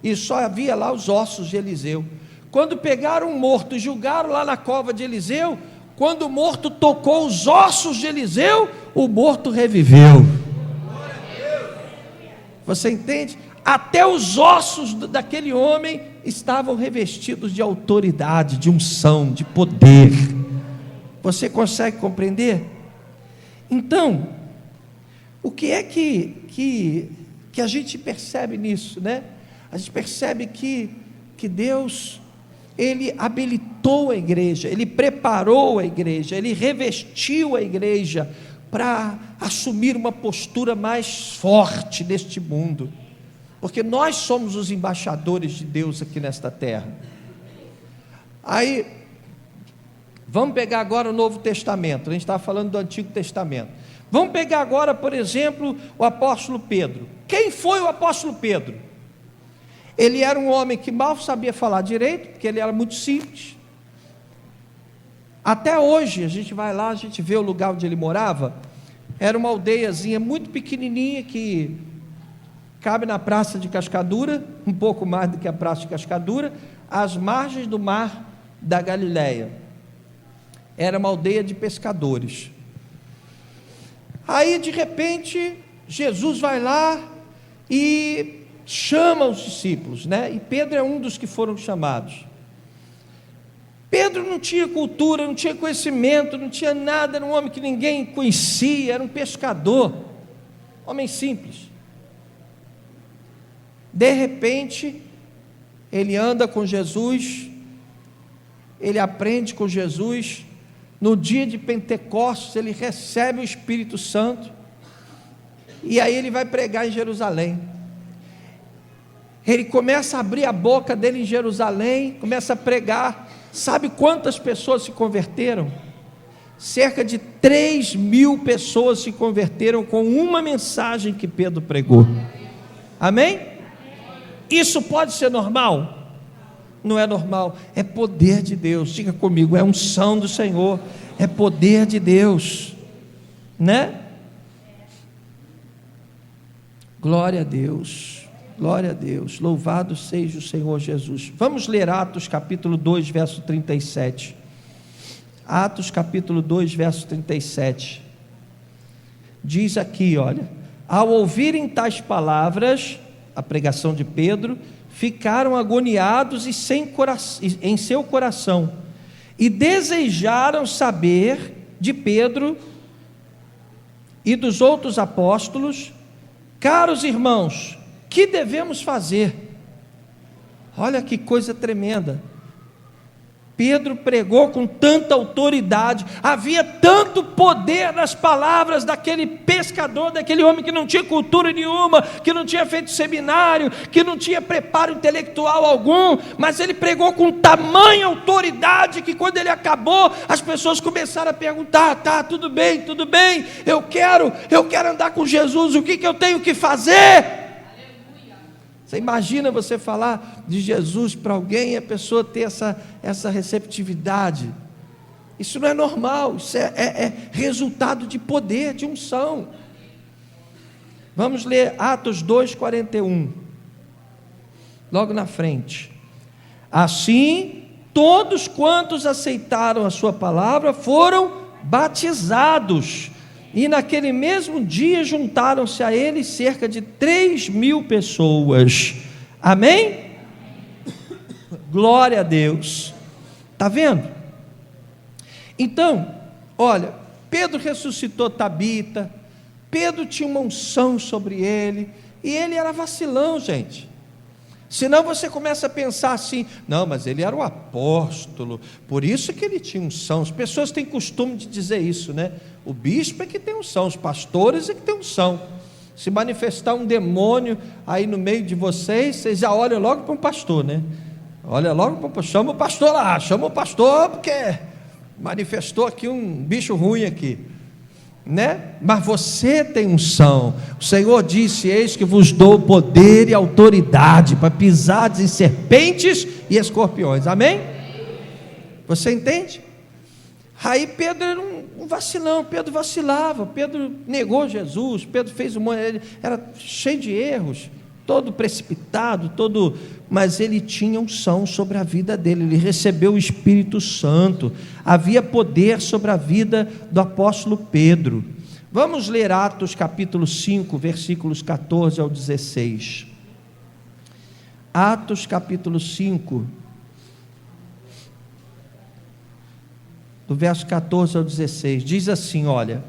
e só havia lá os ossos de Eliseu. Quando pegaram um morto e julgaram lá na cova de Eliseu, quando o morto tocou os ossos de Eliseu, o morto reviveu. Você entende? Até os ossos daquele homem estavam revestidos de autoridade, de unção, de poder. Você consegue compreender? Então, o que é que a gente percebe nisso, né? A gente percebe que Deus, Ele habilitou a igreja, Ele preparou a igreja, Ele revestiu a igreja para assumir uma postura mais forte neste mundo, porque nós somos os embaixadores de Deus aqui nesta terra. Aí, vamos pegar agora o Novo Testamento. A gente estava falando do Antigo Testamento. Vamos pegar agora, por exemplo, o apóstolo Pedro. Quem foi o apóstolo Pedro? Ele era um homem que mal sabia falar direito, porque ele era muito simples. Até hoje, a gente vai lá, a gente vê o lugar onde ele morava. Era uma aldeiazinha muito pequenininha, que cabe na Praça de Cascadura, um pouco mais do que a Praça de Cascadura, às margens do mar da Galileia. Era uma aldeia de pescadores. Aí de repente Jesus vai lá e chama os discípulos, né? E Pedro é um dos que foram chamados. Pedro não tinha cultura, não tinha conhecimento, não tinha nada, era um homem que ninguém conhecia, era um pescador, homem simples. De repente ele anda com Jesus, ele aprende com Jesus. No dia de Pentecostes, ele recebe o Espírito Santo, e aí ele vai pregar em Jerusalém. Ele começa a abrir a boca dele em Jerusalém, começa a pregar. Sabe quantas pessoas se converteram? Cerca de 3.000 pessoas se converteram com uma mensagem que Pedro pregou. Amém? Isso pode ser normal? Não é normal, é poder de Deus. Diga comigo, é unção do Senhor, é poder de Deus, né? Glória a Deus, Glória a Deus, louvado seja o Senhor Jesus. Vamos ler Atos capítulo 2, verso 37. Atos capítulo 2, verso 37. Diz aqui, olha: ao ouvirem tais palavras, a pregação de Pedro, ficaram agoniados em seu coração, e desejaram saber de Pedro e dos outros apóstolos: caros irmãos, que devemos fazer? Olha que coisa tremenda. Pedro pregou com tanta autoridade, havia tanto poder nas palavras daquele pescador, daquele homem que não tinha cultura nenhuma, que não tinha feito seminário, que não tinha preparo intelectual algum, mas ele pregou com tamanha autoridade que quando ele acabou, as pessoas começaram a perguntar: tá, tudo bem, eu quero andar com Jesus, o que eu tenho que fazer? Você imagina você falar de Jesus para alguém e a pessoa ter essa receptividade? Isso não é normal, isso é resultado de poder, de unção. Vamos ler Atos 2,41, logo na frente. Assim, todos quantos aceitaram a sua palavra foram batizados, e naquele mesmo dia juntaram-se a ele cerca de 3.000 pessoas. Amém? Glória a Deus. Está vendo? Então, olha, Pedro ressuscitou Tabita, Pedro tinha uma unção sobre ele, e ele era vacilão, gente. Senão você começa a pensar assim: não, mas ele era um apóstolo, por isso que ele tinha unção. As pessoas têm costume de dizer isso, né? O bispo é que tem unção, os pastores é que tem unção. Se manifestar um demônio aí no meio de vocês, vocês já olham logo para um pastor, né? Olha logo para o pastor, chama o pastor lá, chama o pastor, porque manifestou aqui um bicho ruim aqui, né? Mas você tem unção. O Senhor disse: eis que vos dou poder e autoridade para pisar em serpentes e escorpiões. Amém? Você entende? Aí Pedro era um vacilão, Pedro vacilava, Pedro negou Jesus, Pedro fez ele era cheio de erros, todo precipitado, mas ele tinha unção sobre a vida dele, ele recebeu o Espírito Santo, havia poder sobre a vida do apóstolo Pedro. Vamos ler Atos capítulo 5, versículos 14 ao 16. Atos capítulo 5, do verso 14 ao 16, diz assim, olha: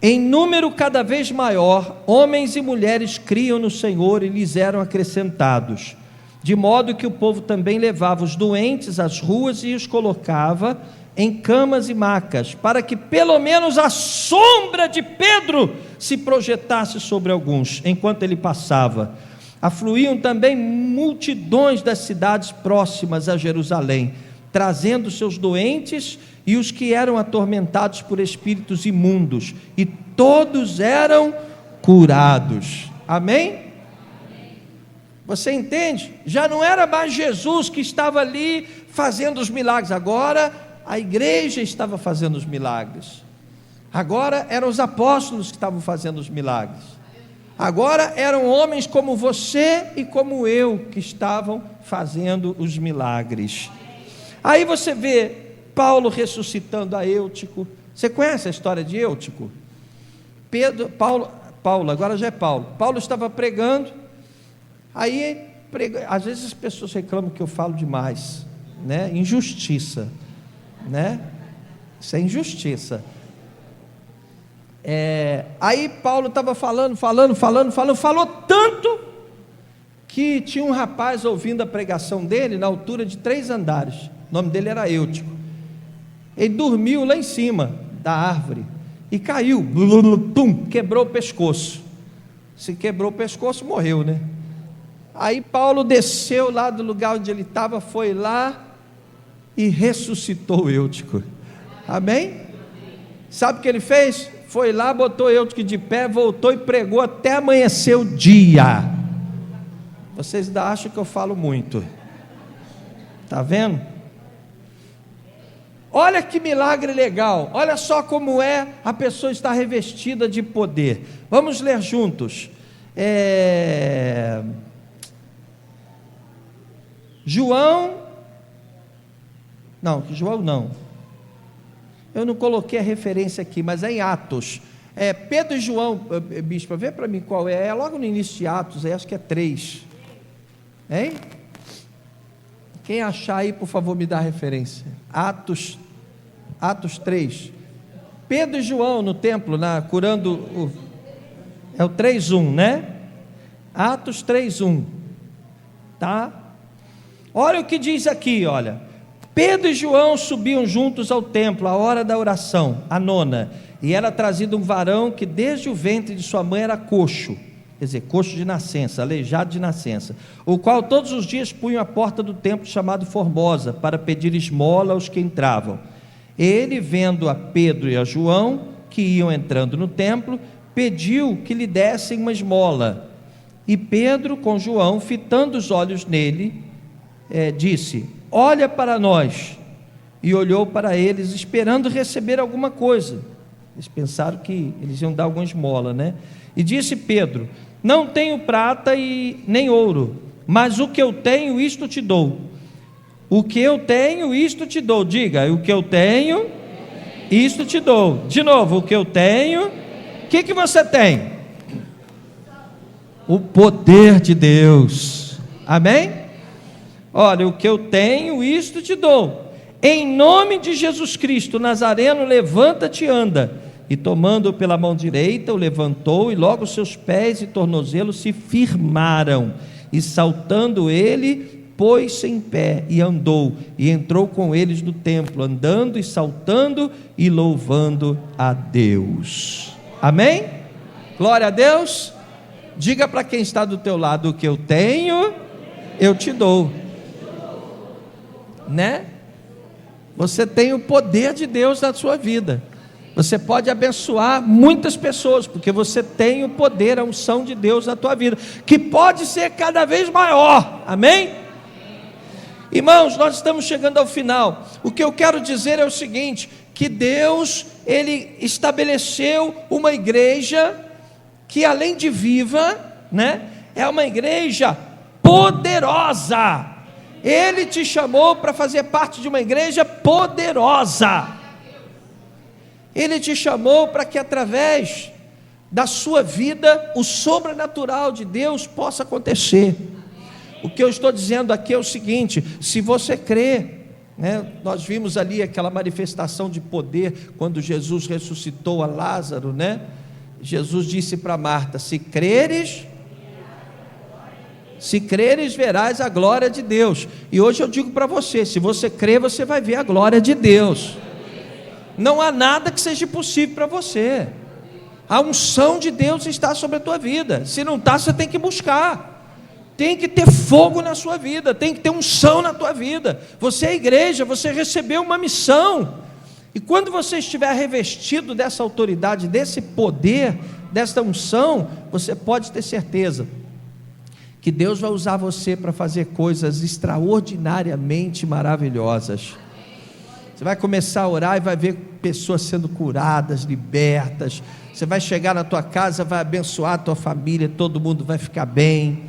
em número cada vez maior, homens e mulheres criam no Senhor e lhes eram acrescentados, de modo que o povo também levava os doentes às ruas e os colocava em camas e macas, para que pelo menos a sombra de Pedro se projetasse sobre alguns, enquanto ele passava. Afluíam também multidões das cidades próximas a Jerusalém, trazendo seus doentes e os que eram atormentados por espíritos imundos, e todos eram curados. Amém? Você entende? Já não era mais Jesus que estava ali fazendo os milagres, agora a igreja estava fazendo os milagres. Agora eram os apóstolos que estavam fazendo os milagres. Agora eram homens como você e como eu que estavam fazendo os milagres. Aí você vê Paulo ressuscitando a Eutico. Você conhece a história de Eutico? Paulo, agora já é Paulo. Paulo estava pregando, aí às vezes as pessoas reclamam que eu falo demais, né? Injustiça, né? Isso é injustiça. Aí Paulo estava falando, falou tanto que tinha um rapaz ouvindo a pregação dele na altura de 3 andares. O nome dele era Eutico. Ele dormiu lá em cima da árvore e caiu, quebrou o pescoço. Se quebrou o pescoço, morreu, né? Aí Paulo desceu lá do lugar onde ele estava, foi lá e ressuscitou Eutico. Amém? Sabe o que ele fez? Foi lá, botou Eutico de pé, voltou e pregou até amanhecer o dia. Vocês ainda acham que eu falo muito? Está vendo? Olha que milagre legal, olha só como a pessoa está revestida de poder. Vamos ler juntos. João não. Eu não coloquei a referência aqui, mas é em Atos. Pedro e João, bispo, vê para mim qual é. É logo no início de Atos, acho que é 3. Hein? Quem achar aí, por favor, me dá a referência. Atos 3. Pedro e João no templo, curando é o 3:1, né? Atos 3:1. Tá? Olha o que diz aqui, olha. Pedro e João subiam juntos ao templo, à hora da oração, a 9ª, e era trazido um varão que desde o ventre de sua mãe era coxo, quer dizer, coxo de nascença, aleijado de nascença, o qual todos os dias punham à porta do templo chamado Formosa, para pedir esmola aos que entravam. Ele, vendo a Pedro e a João, que iam entrando no templo, pediu que lhe dessem uma esmola. E Pedro, com João, fitando os olhos nele, disse: olha para nós. E olhou para eles, esperando receber alguma coisa. Eles pensaram que eles iam dar alguma esmola, né? E disse Pedro: não tenho prata e nem ouro, mas o que eu tenho, isto te dou. O que eu tenho, isto te dou. Diga: o que eu tenho, isto te dou. De novo: o que eu tenho. O que você tem? O poder de Deus. Amém? Olha, o que eu tenho, isto te dou. Em nome de Jesus Cristo Nazareno, levanta-te e anda. E tomando-o pela mão direita, o levantou, e logo seus pés e tornozelos se firmaram. E saltando ele, pôs-se em pé e andou, e entrou com eles no templo, andando e saltando e louvando a Deus. Amém? Glória a Deus. Diga para quem está do teu lado: o que eu tenho, eu te dou. Né? Você tem o poder de Deus na sua vida. Você pode abençoar muitas pessoas, porque você tem o poder, a unção de Deus na tua vida, que pode ser cada vez maior. Amém? Irmãos, nós estamos chegando ao final. O que eu quero dizer é o seguinte: que Deus, Ele estabeleceu uma igreja que, além de viva, né, é uma igreja poderosa. Ele te chamou para fazer parte de uma igreja poderosa. Ele te chamou para que, através da sua vida, o sobrenatural de Deus possa acontecer. O que eu estou dizendo aqui é o seguinte: se você crê, né, nós vimos ali aquela manifestação de poder quando Jesus ressuscitou a Lázaro, né? Jesus disse para Marta: se creres, verás a glória de Deus. E hoje eu digo para você: se você crer, você vai ver a glória de Deus. Não há nada que seja impossível para você. A unção de Deus está sobre a tua vida. Se não está, você tem que buscar. Tem que ter fogo na sua vida, tem que ter unção na tua vida. Você é igreja, você recebeu uma missão. E quando você estiver revestido dessa autoridade, desse poder, dessa unção, você pode ter certeza que Deus vai usar você para fazer coisas extraordinariamente maravilhosas. Você vai começar a orar e vai ver pessoas sendo curadas, libertas. Você vai chegar na tua casa, vai abençoar a tua família, todo mundo vai ficar bem,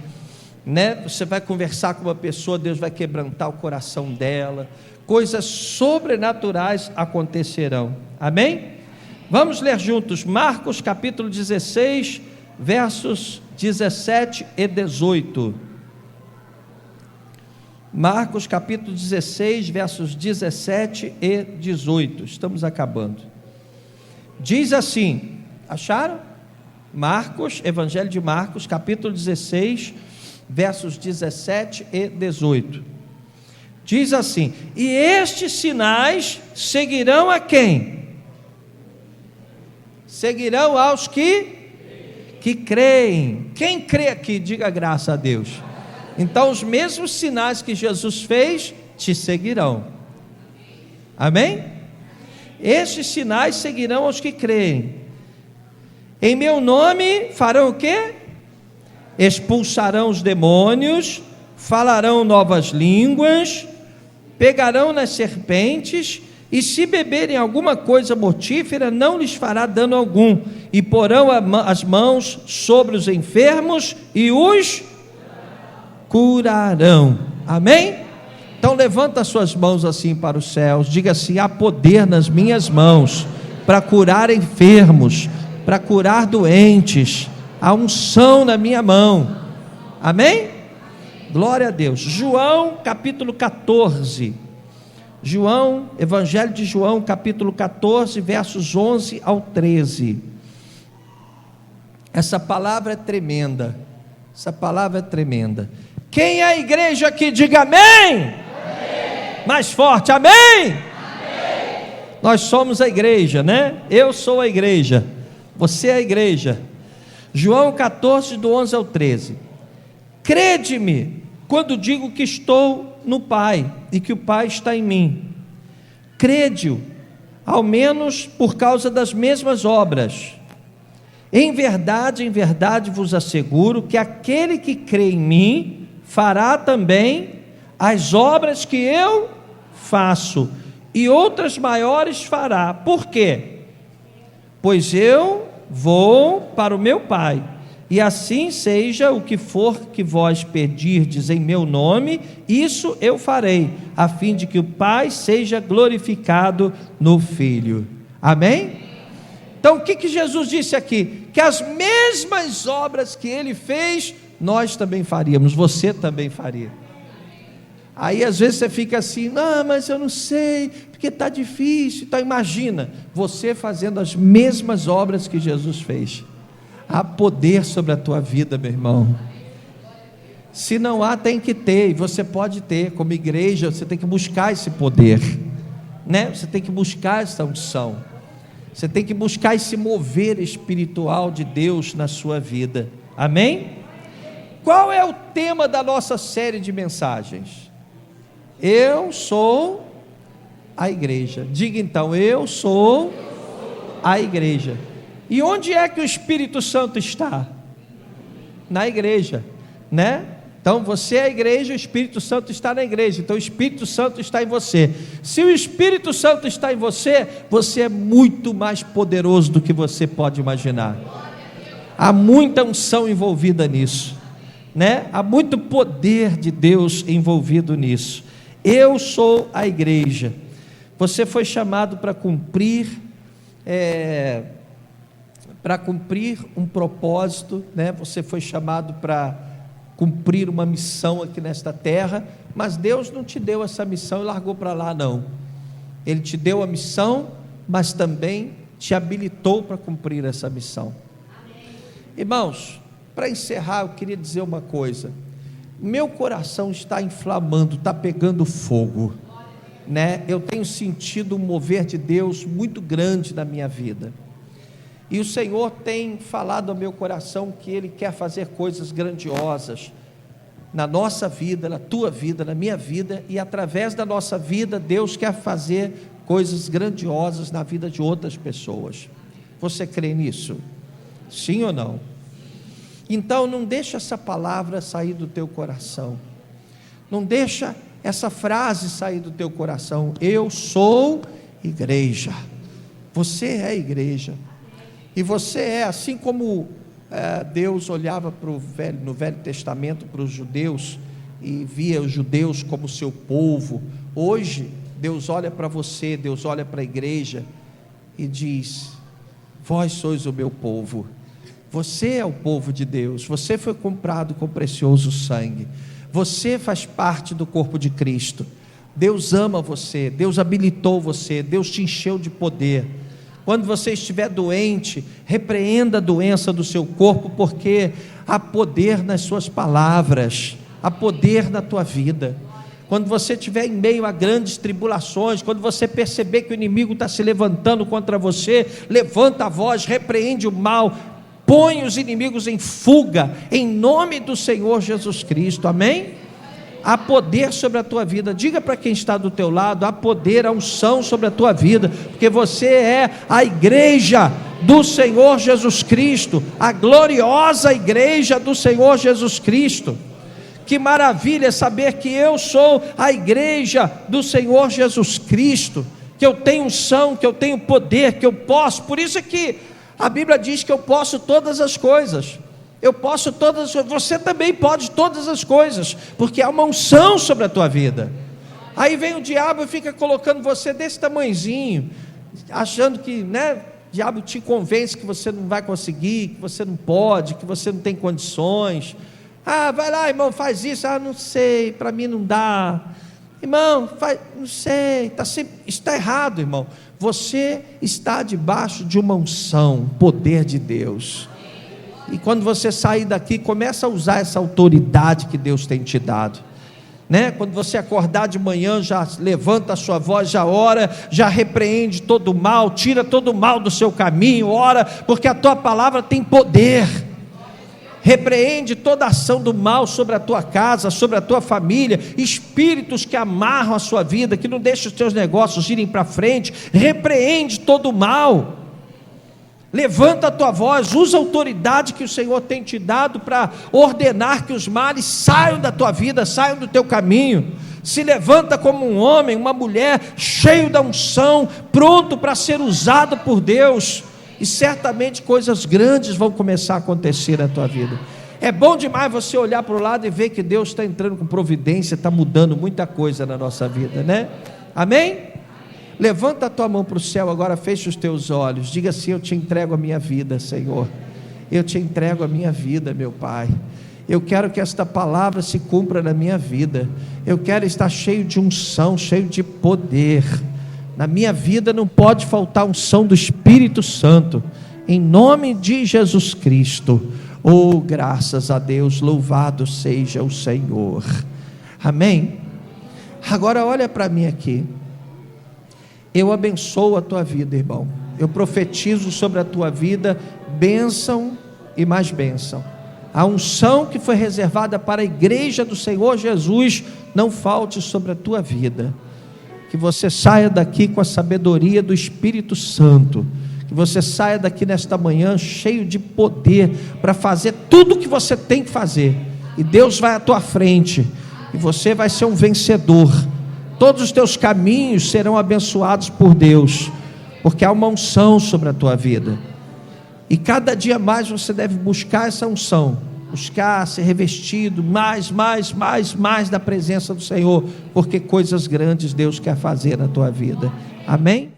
né? Você vai conversar com uma pessoa, Deus vai quebrantar o coração dela. Coisas sobrenaturais acontecerão. Amém? Vamos ler juntos Marcos capítulo 16, versos 17 e 18. Marcos capítulo 16, versos 17 e 18. Estamos acabando. Diz assim, acharam? Marcos, Evangelho de Marcos, capítulo 16, versos 17 e 18. Diz assim: e estes sinais seguirão a quem? Seguirão aos que creem. Quem crê aqui, diga graças a Deus. Então os mesmos sinais que Jesus fez te seguirão. Amém? Estes sinais seguirão aos que creem. Em meu nome farão o quê? Expulsarão os demônios, falarão novas línguas, pegarão nas serpentes, e se beberem alguma coisa mortífera, não lhes fará dano algum, e porão as mãos sobre os enfermos e os curarão. Amém? Então levanta as suas mãos assim para os céus, diga assim: há poder nas minhas mãos para curar enfermos, para curar doentes, há unção na minha mão. Amém? Glória a Deus. João capítulo 14, Evangelho de João capítulo 14, versos 11 ao 13. Essa palavra é tremenda, Quem é a igreja que diga amém? Amém. Mais forte, amém? Amém. Nós somos a igreja, né? Eu sou a igreja, você é a igreja. João 14, do 11 ao 13. Crede-me quando digo que estou no Pai e que o Pai está em mim. Crede-o, ao menos por causa das mesmas obras. Em verdade vos asseguro que aquele que crê em mim fará também as obras que eu faço, e outras maiores fará. Por quê? Pois eu vou para o meu Pai, e assim seja o que for que vós pedirdes em meu nome, isso eu farei, a fim de que o Pai seja glorificado no Filho. Amém? Então o que Jesus disse aqui? Que as mesmas obras que ele fez, nós também faríamos, você também faria. Aí às vezes você fica assim: não, mas eu não sei, porque está difícil. Então imagina, você fazendo as mesmas obras que Jesus fez. Há poder sobre a tua vida, meu irmão. Se não há, tem que ter, e você pode ter. Como igreja, você tem que buscar esse poder, né? Você tem que buscar essa unção, você tem que buscar esse mover espiritual de Deus na sua vida. Amém? Qual é o tema da nossa série de mensagens? Eu sou a igreja. Diga então: eu sou a igreja. E onde é que o Espírito Santo está? Na igreja, né? Então você é a igreja, o Espírito Santo está na igreja. Então o Espírito Santo está em você. Se o Espírito Santo está em você, você é muito mais poderoso do que você pode imaginar. Há muita unção envolvida nisso, né? Há muito poder de Deus envolvido nisso. Eu sou a igreja. Você foi chamado para cumprir um propósito, né? Você foi chamado para cumprir uma missão aqui nesta terra, mas Deus não te deu essa missão e largou para lá, não. Ele te deu a missão, mas também te habilitou para cumprir essa missão. Irmãos, para encerrar, eu queria dizer uma coisa. Meu coração está inflamando, está pegando fogo, né? Eu tenho sentido um mover de Deus muito grande na minha vida, e o Senhor tem falado ao meu coração que Ele quer fazer coisas grandiosas na nossa vida, na tua vida, na minha vida, e através da nossa vida, Deus quer fazer coisas grandiosas na vida de outras pessoas. Você crê nisso? Sim ou não? Então não deixa essa palavra sair do teu coração, não deixa essa frase sair do teu coração. Eu sou igreja. Você é igreja, e você é, assim como Deus olhava no Velho Testamento para os judeus, e via os judeus como seu povo. Hoje Deus olha para você, Deus olha para a igreja e diz: vós sois o meu povo. Você é o povo de Deus, você foi comprado com precioso sangue, você faz parte do corpo de Cristo. Deus ama você, Deus habilitou você, Deus te encheu de poder. Quando você estiver doente, repreenda a doença do seu corpo, porque há poder nas suas palavras, há poder na tua vida. Quando você estiver em meio a grandes tribulações, quando você perceber que o inimigo está se levantando contra você, levanta a voz, repreende o mal, põe os inimigos em fuga, em nome do Senhor Jesus Cristo. Amém? Há poder sobre a tua vida. Diga para quem está do teu lado: há poder, há unção sobre a tua vida, porque você é a igreja do Senhor Jesus Cristo, a gloriosa igreja do Senhor Jesus Cristo. Que maravilha saber que eu sou a igreja do Senhor Jesus Cristo, que eu tenho unção, que eu tenho poder, que eu posso. Por isso é que a Bíblia diz que eu posso todas as coisas. Eu posso todas as coisas. Você também pode todas as coisas, porque há uma unção sobre a tua vida. Aí vem o diabo e fica colocando você desse tamanhozinho, achando que, o diabo te convence que você não vai conseguir, que você não pode, que você não tem condições. Vai lá, irmão, faz isso. Não sei, para mim não dá. Irmão, não sei, está errado, irmão. Você está debaixo de uma unção, poder de Deus. E quando você sair daqui, começa a usar essa autoridade que Deus tem te dado. Quando você acordar de manhã, já levanta a sua voz, já ora, já repreende todo o mal, tira todo o mal do seu caminho, ora, porque a tua palavra tem poder. Repreende toda ação do mal sobre a tua casa, sobre a tua família, espíritos que amarram a sua vida, que não deixam os teus negócios irem para frente. Repreende todo o mal. Levanta a tua voz, usa a autoridade que o Senhor tem te dado para ordenar que os males saiam da tua vida, saiam do teu caminho. Se levanta como um homem, uma mulher cheio da unção, pronto para ser usado por Deus, e certamente coisas grandes vão começar a acontecer na tua vida. É bom demais você olhar para o lado e ver que Deus está entrando com providência, está mudando muita coisa na nossa vida, Amém? Levanta a tua mão para o céu agora, fecha os teus olhos, diga assim: eu te entrego a minha vida, Senhor, eu te entrego a minha vida, meu Pai. Eu quero que esta palavra se cumpra na minha vida. Eu quero estar cheio de unção, cheio de poder. Na minha vida não pode faltar unção do Espírito Santo, em nome de Jesus Cristo. Oh, graças a Deus, louvado seja o Senhor. Amém? Agora olha para mim aqui. Eu abençoo a tua vida, irmão. Eu profetizo sobre a tua vida bênção e mais bênção. A unção que foi reservada para a igreja do Senhor Jesus não falte sobre a tua vida. Que você saia daqui com a sabedoria do Espírito Santo. Que você saia daqui nesta manhã cheio de poder para fazer tudo o que você tem que fazer. E Deus vai à tua frente. E você vai ser um vencedor. Todos os teus caminhos serão abençoados por Deus, porque há uma unção sobre a tua vida. E cada dia mais você deve buscar essa unção, buscar ser revestido mais da presença do Senhor, porque coisas grandes Deus quer fazer na tua vida. Amém?